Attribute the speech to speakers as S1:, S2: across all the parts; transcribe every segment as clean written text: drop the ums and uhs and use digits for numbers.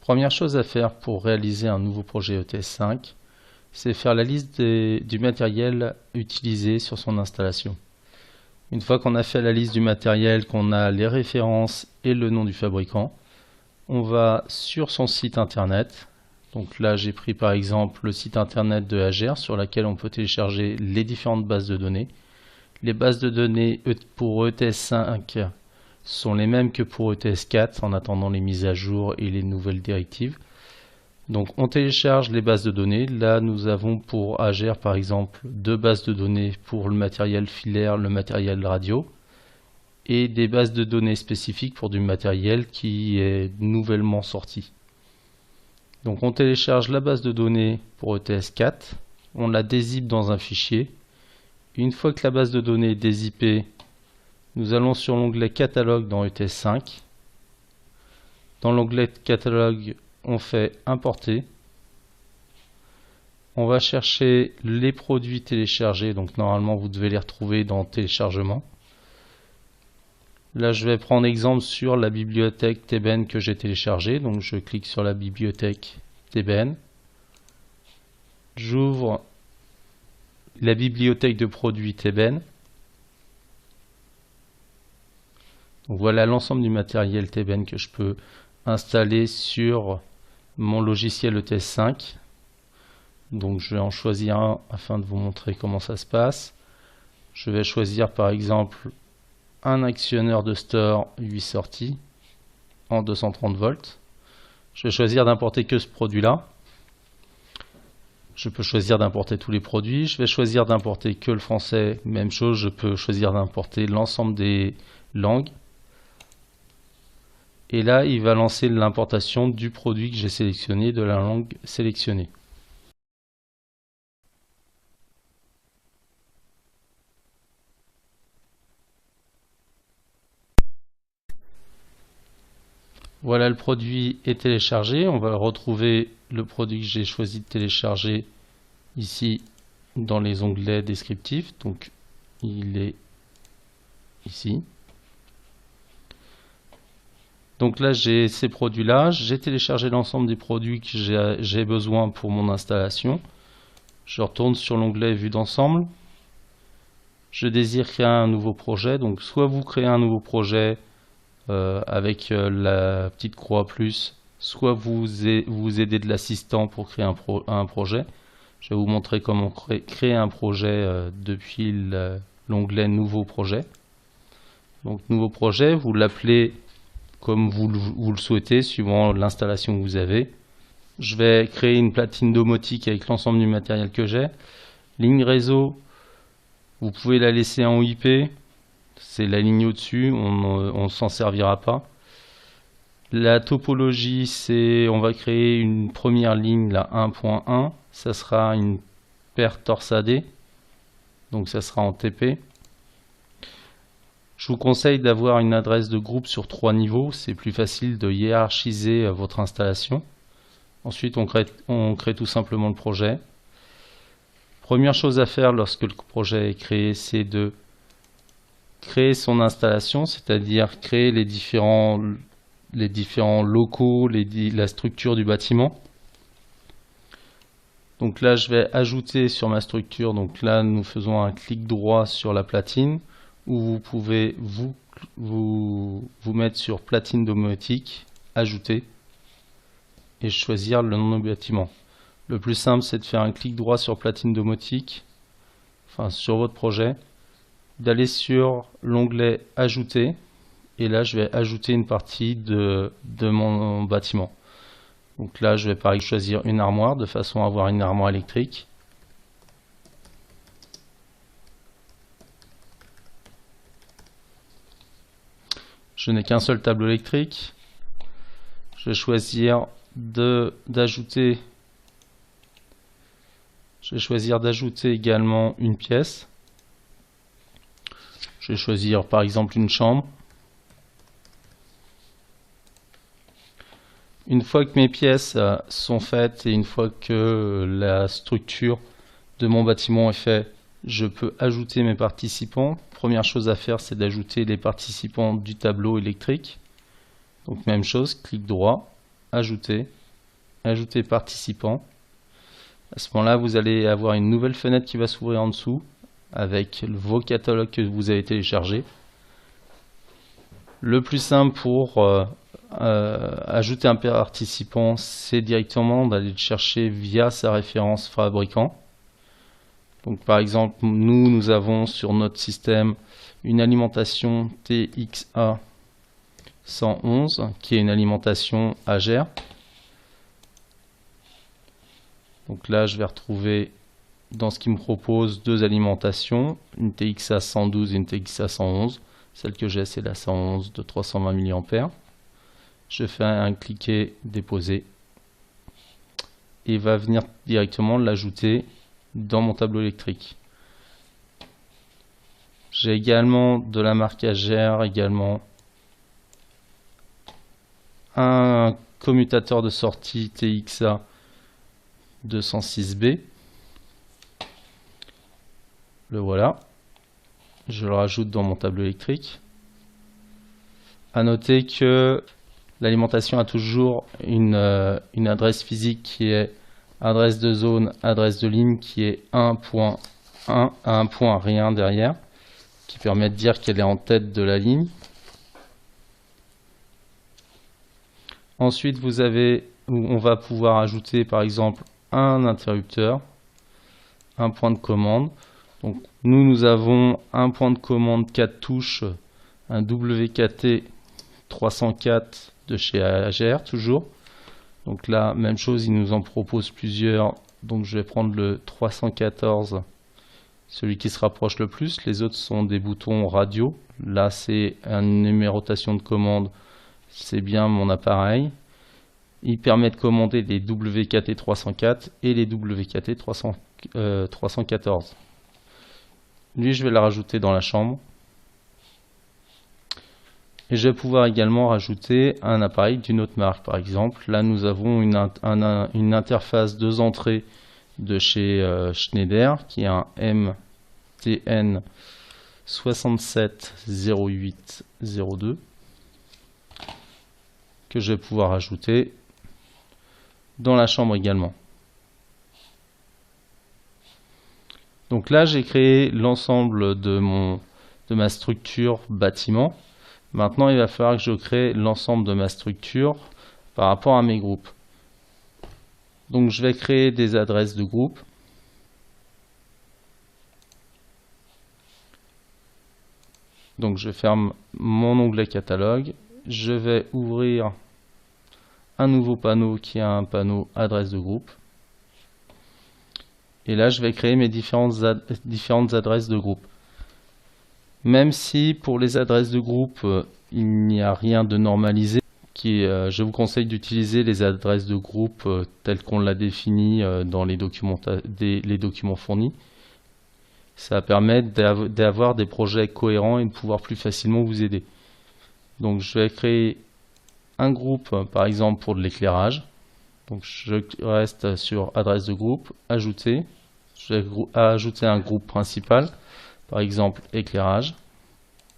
S1: Première chose à faire pour réaliser un nouveau projet ETS5, c'est faire la liste du matériel utilisé sur son installation. Une fois qu'on a fait la liste du matériel, qu'on a les références et le nom du fabricant, on va sur son site internet. Donc là, j'ai pris par exemple le site internet de Ager sur laquelle on peut télécharger les différentes bases de données. Les bases de données pour ETS5 sont les mêmes que pour ETS4 en attendant les mises à jour et les nouvelles directives. Donc on télécharge les bases de données. Là, nous avons pour Ager par exemple 2 bases de données pour le matériel filaire, le matériel radio, et des bases de données spécifiques pour du matériel qui est nouvellement sorti. Donc on télécharge la base de données pour ETS4, on la dézippe dans un fichier. Une fois que la base de données est dézippée, nous allons sur l'onglet catalogue dans ETS5. Dans l'onglet catalogue, on fait importer. On va chercher les produits téléchargés, donc normalement vous devez les retrouver dans téléchargement. Là, je vais prendre exemple sur la bibliothèque TBN que j'ai téléchargée. Donc, je clique sur la bibliothèque TBN. J'ouvre la bibliothèque de produits TBN. Donc, voilà l'ensemble du matériel TBN que je peux installer sur mon logiciel ETS5. Donc, je vais en choisir un afin de vous montrer comment ça se passe. Je vais choisir par exemple un actionneur de store 8 sorties en 230 volts. Je vais choisir d'importer que ce produit-là. Je peux choisir d'importer tous les produits. Je vais choisir d'importer que le français. Même chose, je peux choisir d'importer l'ensemble des langues. Et là, il va lancer l'importation du produit que j'ai sélectionné, de la langue sélectionnée. Voilà, le produit est téléchargé. On va retrouver le produit que j'ai choisi de télécharger ici dans les onglets descriptifs. Donc il est ici. Donc là, j'ai ces produits-là. J'ai téléchargé l'ensemble des produits que j'ai besoin pour mon installation. Je retourne sur l'onglet vue d'ensemble. Je désire créer un nouveau projet. Donc soit vous créez un nouveau projet avec la petite croix plus, soit vous aidez de l'assistant pour créer un projet. Je vais vous montrer comment créer un projet depuis l'onglet nouveau projet. Donc nouveau projet, vous l'appelez comme vous le souhaitez suivant l'installation que vous avez. Je vais créer une platine domotique avec l'ensemble du matériel que j'ai. Ligne réseau, vous pouvez la laisser en OIP. C'est la ligne au-dessus, on ne s'en servira pas. La topologie, c'est on va créer une première ligne, la 1.1. Ça sera une paire torsadée, donc ça sera en TP. Je vous conseille d'avoir une adresse de groupe sur 3 niveaux. C'est plus facile de hiérarchiser votre installation. Ensuite, on crée tout simplement le projet. Première chose à faire lorsque le projet est créé, c'est de créer son installation, c'est-à-dire créer les différents locaux, la structure du bâtiment. Donc là, je vais ajouter sur ma structure. Donc là, nous faisons un clic droit sur la platine, où vous pouvez vous mettre sur platine domotique, ajouter, et choisir le nom du bâtiment. Le plus simple, c'est de faire un clic droit sur platine domotique, enfin sur votre projet, d'aller sur l'onglet ajouter, et là je vais ajouter une partie de mon bâtiment. Donc là je vais par exemple choisir une armoire de façon à avoir une armoire électrique. Je n'ai qu'un seul tableau électrique. Je vais choisir d'ajouter également une pièce. Je vais choisir par exemple une chambre. Une fois que mes pièces sont faites et une fois que la structure de mon bâtiment est faite, je peux ajouter mes participants. Première chose à faire, c'est d'ajouter les participants du tableau électrique. Donc même chose, clic droit, ajouter. ajouter participant. À ce moment-là, vous allez avoir une nouvelle fenêtre qui va s'ouvrir en dessous avec vos catalogues que vous avez téléchargés. Le plus simple pour ajouter un participant, c'est directement d'aller le chercher via sa référence fabricant. Donc par exemple, nous avons sur notre système une alimentation TXA 111 qui est une alimentation AGER. Donc là, je vais retrouver dans ce qu'il me propose deux alimentations, une TXA 112 et une TXA 111. Celle que j'ai, c'est la 111 de 320 mA. Je fais un cliquer déposer et il va venir directement l'ajouter dans mon tableau électrique. J'ai également de la marque AGER, également un commutateur de sortie TXA 206B. Le voilà. Je le rajoute dans mon tableau électrique. À noter que l'alimentation a toujours une adresse physique qui est adresse de zone, adresse de ligne qui est 1.1 à un point rien derrière, qui permet de dire qu'elle est en tête de la ligne. Ensuite, on va pouvoir ajouter par exemple un interrupteur, un point de commande. Donc nous avons un point de commande 4 touches, un WKT 304 de chez AGER toujours. Donc là, même chose, il nous en propose plusieurs. Donc je vais prendre le 314, celui qui se rapproche le plus. Les autres sont des boutons radio. Là, c'est une numérotation de commande. C'est bien mon appareil. Il permet de commander les WKT 304 et les WKT 314. Lui, je vais la rajouter dans la chambre. Et je vais pouvoir également rajouter un appareil d'une autre marque. Par exemple, là, nous avons une interface 2 entrées de chez Schneider, qui est un MTN 670802, que je vais pouvoir ajouter dans la chambre également. Donc là, j'ai créé l'ensemble de ma structure bâtiment. Maintenant, il va falloir que je crée l'ensemble de ma structure par rapport à mes groupes. Donc, je vais créer des adresses de groupe. Donc, je ferme mon onglet catalogue. Je vais ouvrir un nouveau panneau qui est un panneau adresse de groupe. Et là, je vais créer mes différentes adresses de groupe. Même si pour les adresses de groupe, il n'y a rien de normalisé, je vous conseille d'utiliser les adresses de groupe telles qu'on l'a défini dans les documents fournis. Ça permet d'avoir des projets cohérents et de pouvoir plus facilement vous aider. Donc je vais créer un groupe, par exemple pour de l'éclairage. Donc je reste sur adresse de groupe, ajouter. Je vais ajouter un groupe principal, par exemple éclairage.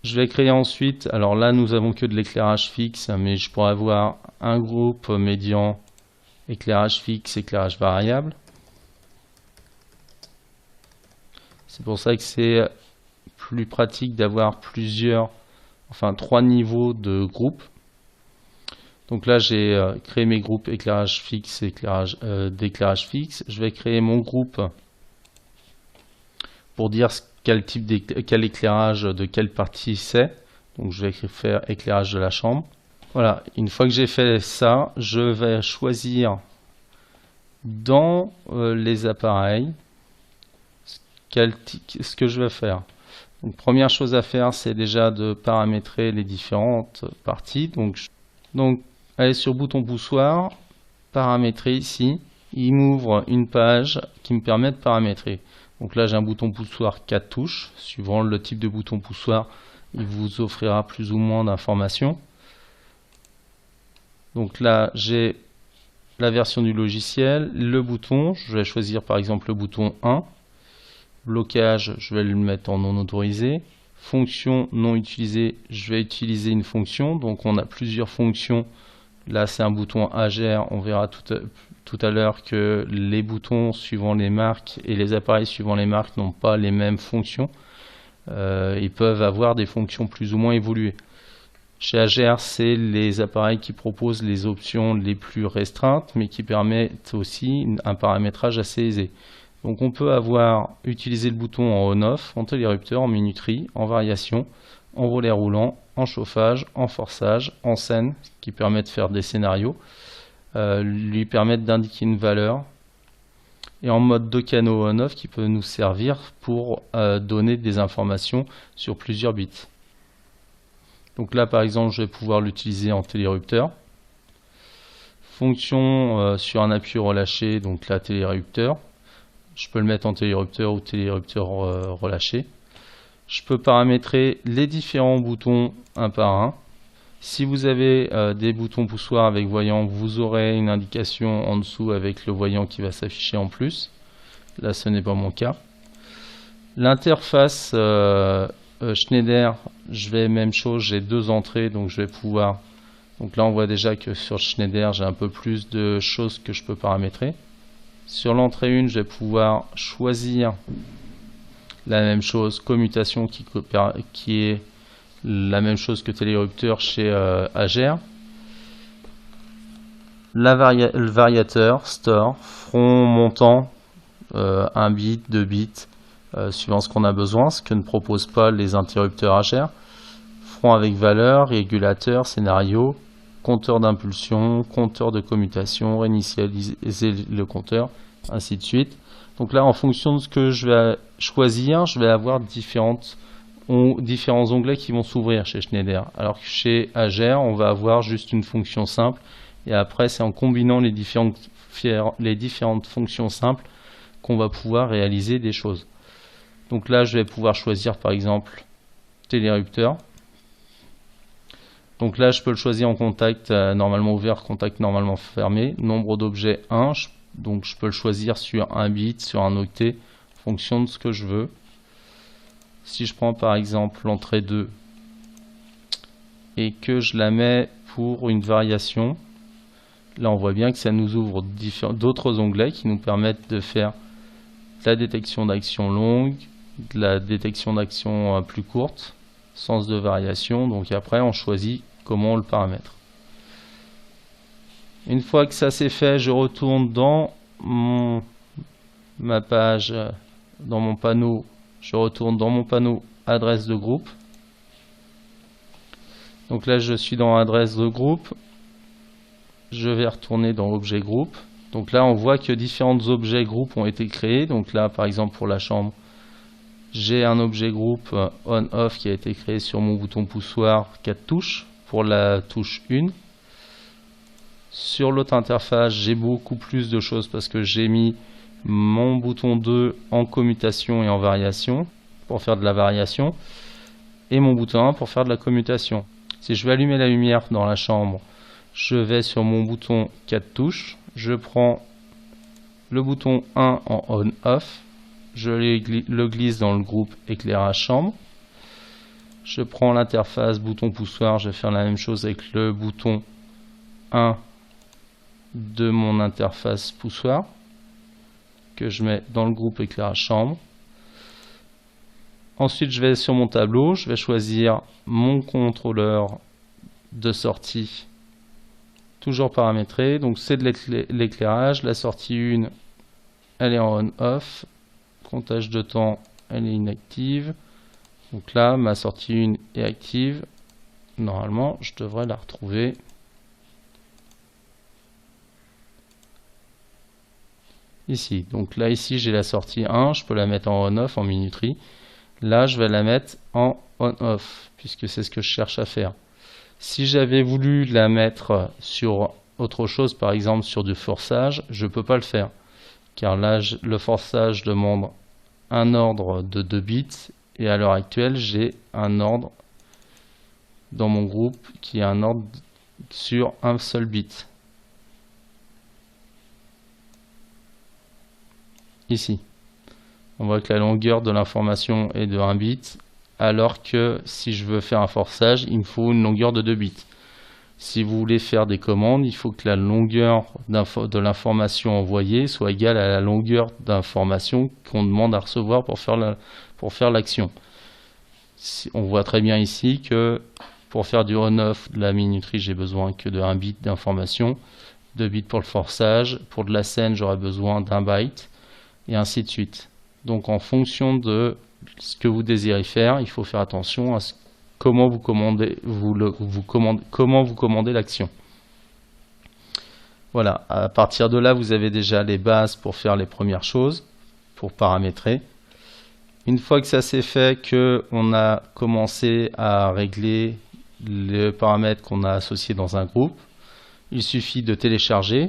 S1: Je vais créer ensuite, alors là nous avons que de l'éclairage fixe, mais je pourrais avoir un groupe médian éclairage fixe, éclairage variable. C'est pour ça que c'est plus pratique d'avoir trois niveaux de groupes. Donc là j'ai créé mes groupes éclairage fixe, d'éclairage fixe. Je vais créer mon groupe pour dire quel éclairage de quelle partie c'est. Donc je vais faire éclairage de la chambre. Voilà, une fois que j'ai fait ça, je vais choisir dans les appareils ce que je vais faire. Donc première chose à faire, c'est déjà de paramétrer les différentes parties. Donc aller sur bouton poussoir, paramétrer ici. Il m'ouvre une page qui me permet de paramétrer. Donc là, j'ai un bouton poussoir 4 touches. Suivant le type de bouton poussoir, il vous offrira plus ou moins d'informations. Donc là, j'ai la version du logiciel, le bouton. Je vais choisir par exemple le bouton 1. Blocage, je vais le mettre en non autorisé. Fonction non utilisée, je vais utiliser une fonction. Donc on a plusieurs fonctions Là, c'est un bouton AGR. On verra tout à l'heure que les boutons suivant les marques et les appareils suivant les marques n'ont pas les mêmes fonctions. Ils peuvent avoir des fonctions plus ou moins évoluées. Chez AGR, c'est les appareils qui proposent les options les plus restreintes, mais qui permettent aussi un paramétrage assez aisé. Donc on peut utiliser le bouton en on-off, en télérupteur, en minuterie, en variation, en volet roulant, en chauffage, en forçage, en scène, qui permet de faire des scénarios, lui permettre d'indiquer une valeur, et en mode de canaux on-off qui peut nous servir pour donner des informations sur plusieurs bits. Donc là par exemple je vais pouvoir l'utiliser en télérupteur. Fonction sur un appui relâché, donc là télérupteur. Je peux le mettre en télérupteur ou télérupteur relâché. Je peux paramétrer les différents boutons un par un. Si vous avez des boutons poussoirs avec voyant, vous aurez une indication en dessous avec le voyant qui va s'afficher en plus. Là, ce n'est pas mon cas. L'interface Schneider, même chose, j'ai deux entrées, donc je vais pouvoir... Donc là, on voit déjà que sur Schneider, j'ai un peu plus de choses que je peux paramétrer. Sur l'entrée 1, je vais pouvoir choisir la même chose, commutation qui est la même chose que télérupteur chez AGR. Le variateur, store, front montant, 1 bit, 2 bits, suivant ce qu'on a besoin, ce que ne proposent pas les interrupteurs AGR. Front avec valeur, régulateur, scénario, compteur d'impulsion, compteur de commutation, réinitialiser le compteur, ainsi de suite. Donc là, en fonction de ce que je vais choisir, je vais avoir différents onglets qui vont s'ouvrir chez Schneider. Alors que chez AGR, on va avoir juste une fonction simple. Et après, c'est en combinant les différentes fonctions simples qu'on va pouvoir réaliser des choses. Donc là, je vais pouvoir choisir par exemple télérupteur. Donc là, je peux le choisir en contact normalement ouvert, contact normalement fermé. Nombre d'objets 1. Donc je peux le choisir sur un bit, sur un octet, en fonction de ce que je veux. Si je prends par exemple l'entrée 2 et que je la mets pour une variation, là on voit bien que ça nous ouvre d'autres onglets qui nous permettent de faire de la détection d'action longue, de la détection d'action plus courte, sens de variation. Donc après on choisit comment on le paramètre. Une fois que ça c'est fait, je retourne dans ma page, dans mon panneau. Je retourne dans mon panneau adresse de groupe. Donc là, je suis dans adresse de groupe. Je vais retourner dans objet groupe. Donc là, on voit que différents objets groupes ont été créés. Donc là, par exemple, pour la chambre, j'ai un objet groupe on-off qui a été créé sur mon bouton poussoir 4 touches pour la touche 1. Sur l'autre interface, j'ai beaucoup plus de choses parce que j'ai mis mon bouton 2 en commutation et en variation pour faire de la variation et mon bouton 1 pour faire de la commutation. Si je veux allumer la lumière dans la chambre, je vais sur mon bouton 4 touches, je prends le bouton 1 en on-off, je le glisse dans le groupe éclairage chambre, je prends l'interface bouton poussoir, je vais faire la même chose avec le bouton 1 de mon interface poussoir que je mets dans le groupe éclairage chambre. Ensuite, je vais sur mon tableau, je vais choisir mon contrôleur de sortie, toujours paramétré. Donc c'est de l'éclairage. La sortie 1, elle est en on-off. Comptage de temps, elle est inactive. Donc là, ma sortie 1 est active. Normalement, je devrais la retrouver. Ici. Donc là, ici, j'ai la sortie 1. Je peux la mettre en on-off, en minuterie. Là, je vais la mettre en on-off, puisque c'est ce que je cherche à faire. Si j'avais voulu la mettre sur autre chose, par exemple sur du forçage, je ne peux pas le faire. Car là, le forçage demande un ordre de 2 bits. Et à l'heure actuelle, j'ai un ordre dans mon groupe qui est un ordre sur un seul bit. Ici. On voit que la longueur de l'information est de 1 bit, alors que si je veux faire un forçage, il me faut une longueur de 2 bits. Si vous voulez faire des commandes, il faut que la longueur de l'information envoyée soit égale à la longueur d'information qu'on demande à recevoir pour faire l'action. On voit très bien ici que pour faire du on-off de la minuterie, j'ai besoin que de 1 bit d'information, 2 bits pour le forçage, pour de la scène, j'aurai besoin d'1 byte, et ainsi de suite. Donc en fonction de ce que vous désirez faire, il faut faire attention à comment vous commandez l'action. Voilà, à partir de là, vous avez déjà les bases pour faire les premières choses, pour paramétrer. Une fois que ça s'est fait, qu'on a commencé à régler les paramètres qu'on a associés dans un groupe, il suffit de télécharger.